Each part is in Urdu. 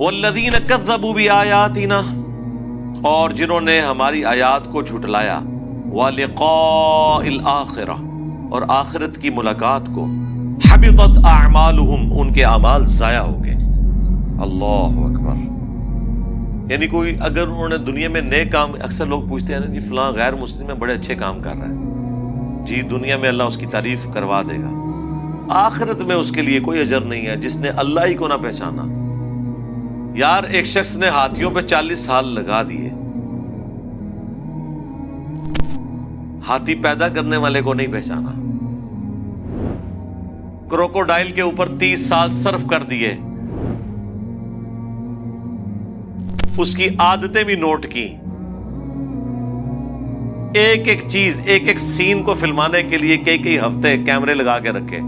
والذین کذبوا بآیاتنا، اور جنہوں نے ہماری آیات کو جھٹلایا، ولقاء الآخرہ، اور آخرت کی ملاقات کو، حبطت اعمالہم، ان کے اعمال ضائع ہو گئے۔ اللہ اکبر۔ یعنی کوئی اگر انہوں نے دنیا میں نیک کام، اکثر لوگ پوچھتے ہیں جی فلاں غیر مسلم میں بڑے اچھے کام کر رہا ہے، جی دنیا میں اللہ اس کی تعریف کروا دے گا، آخرت میں اس کے لیے کوئی اجر نہیں ہے جس نے اللہ ہی کو نہ پہچانا۔ یار ایک شخص نے ہاتھیوں پہ 40 سال لگا دیے، ہاتھی پیدا کرنے والے کو نہیں پہچانا، کروکوڈائل کے اوپر 30 سال صرف کر دیے، اس کی عادتیں بھی نوٹ کی، ایک ایک چیز، ایک ایک سین کو فلمانے کے لیے کئی ہفتے کیمرے لگا کے رکھے،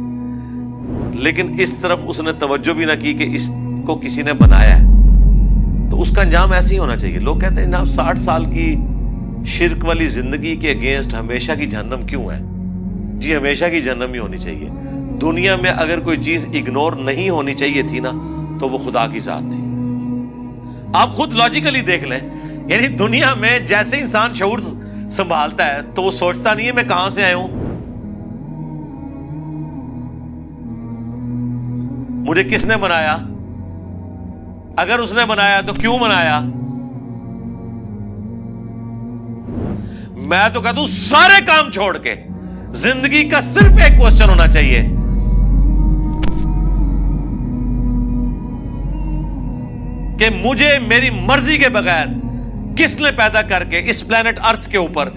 لیکن اس طرف اس نے توجہ بھی نہ کی کہ اس کو کسی نے بنایا ہے، تو اس کا انجام ایسے ہی ہونا چاہیے۔ لوگ کہتے ہیں جناب 60 سال کی شرک والی زندگی کے اگینسٹ ہمیشہ کی جہنم کیوں ہے؟ جی ہمیشہ کی جہنم ہی ہونی چاہیے۔ دنیا میں اگر کوئی چیز اگنور نہیں ہونی چاہیے تھی نا تو وہ خدا کی ذات تھی۔ آپ خود لاجیکلی دیکھ لیں، یعنی دنیا میں جیسے انسان شعور سنبھالتا ہے تو وہ سوچتا نہیں ہے میں کہاں سے آیا ہوں، مجھے کس نے بنایا، اگر اس نے بنایا تو کیوں بنایا۔ میں تو کہتا ہوں سارے کام چھوڑ کے زندگی کا صرف ایک کوسچن ہونا چاہیے، کہ مجھے میری مرضی کے بغیر کس نے پیدا کر کے اس پلانٹ ارتھ کے اوپر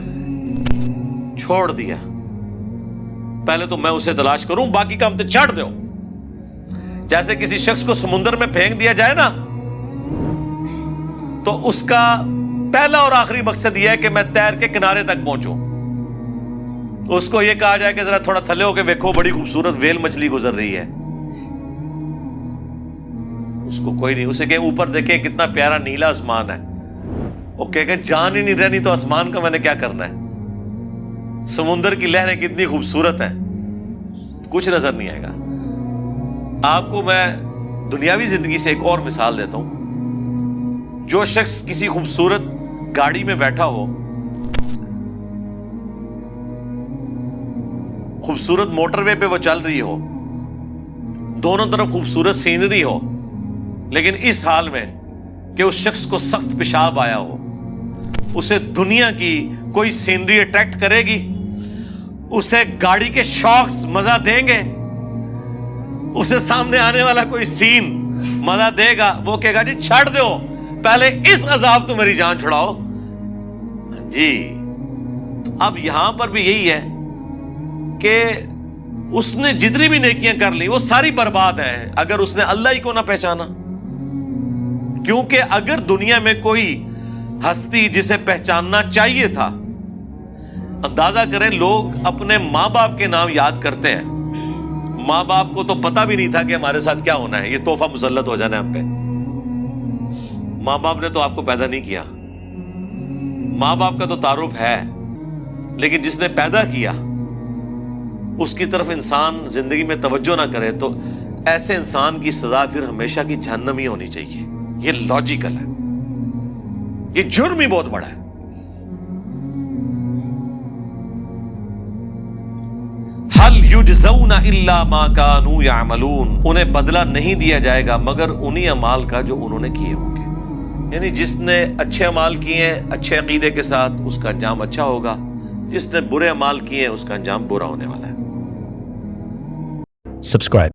چھوڑ دیا۔ پہلے تو میں اسے تلاش کروں، باقی کام تو چھڑ دو۔ جیسے کسی شخص کو سمندر میں پھینک دیا جائے نا تو اس کا پہلا اور آخری مقصد یہ ہے کہ میں تیر کے کنارے تک پہنچوں، اس کو یہ کہا جائے کہ ذرا تھوڑا تھلے ہو کے دیکھو بڑی خوبصورت ویل مچھلی گزر رہی ہے، اس کو کوئی نہیں، اسے کہ اوپر دیکھیں کتنا پیارا نیلا آسمان ہے، وہ کہے کہ جان ہی نہیں رہنی تو آسمان کا میں نے کیا کرنا ہے، سمندر کی لہریں کتنی خوبصورت ہیں، کچھ نظر نہیں آئے گا۔ آپ کو میں دنیاوی زندگی سے ایک اور مثال دیتا ہوں۔ جو شخص کسی خوبصورت گاڑی میں بیٹھا ہو، خوبصورت موٹر وے پہ وہ چل رہی ہو، دونوں طرف خوبصورت سینری ہو، لیکن اس حال میں کہ اس شخص کو سخت پیشاب آیا ہو، اسے دنیا کی کوئی سینری اٹریکٹ کرے گی؟ اسے گاڑی کے شاکس مزہ دیں گے؟ اسے سامنے آنے والا کوئی سین مزہ دے گا؟ وہ کہے گا جی چھڑ دو، پہلے اس عذاب تو میری جان چھڑاؤ۔ جی تو اب یہاں پر بھی یہی ہے کہ اس نے جتنی بھی نیکیاں کر لی وہ ساری برباد ہیں اگر اس نے اللہ ہی کو نہ پہچانا۔ کیونکہ اگر دنیا میں کوئی ہستی جسے پہچاننا چاہیے تھا، اندازہ کریں لوگ اپنے ماں باپ کے نام یاد کرتے ہیں، ماں باپ کو تو پتہ بھی نہیں تھا کہ ہمارے ساتھ کیا ہونا ہے، یہ تحفہ مسلط ہو جانا ہے ہم پہ۔ ماں باپ نے تو آپ کو پیدا نہیں کیا، ماں باپ کا تو تعارف ہے، لیکن جس نے پیدا کیا اس کی طرف انسان زندگی میں توجہ نہ کرے تو ایسے انسان کی سزا پھر ہمیشہ کی جہنم ہی ہونی چاہیے۔ یہ لاجیکل ہے، یہ جرم ہی بہت بڑا ہے۔ هل یجزون الا ما كانوا يعملون، انہیں بدلہ نہیں دیا جائے گا مگر انہی اعمال کا جو انہوں نے کیے ہوں گے۔ یعنی جس نے اچھے اعمال کیے ہیں اچھے عقیدے کے ساتھ اس کا انجام اچھا ہوگا، جس نے برے اعمال کیے ہیں اس کا انجام برا ہونے والا ہے۔ Subscribe.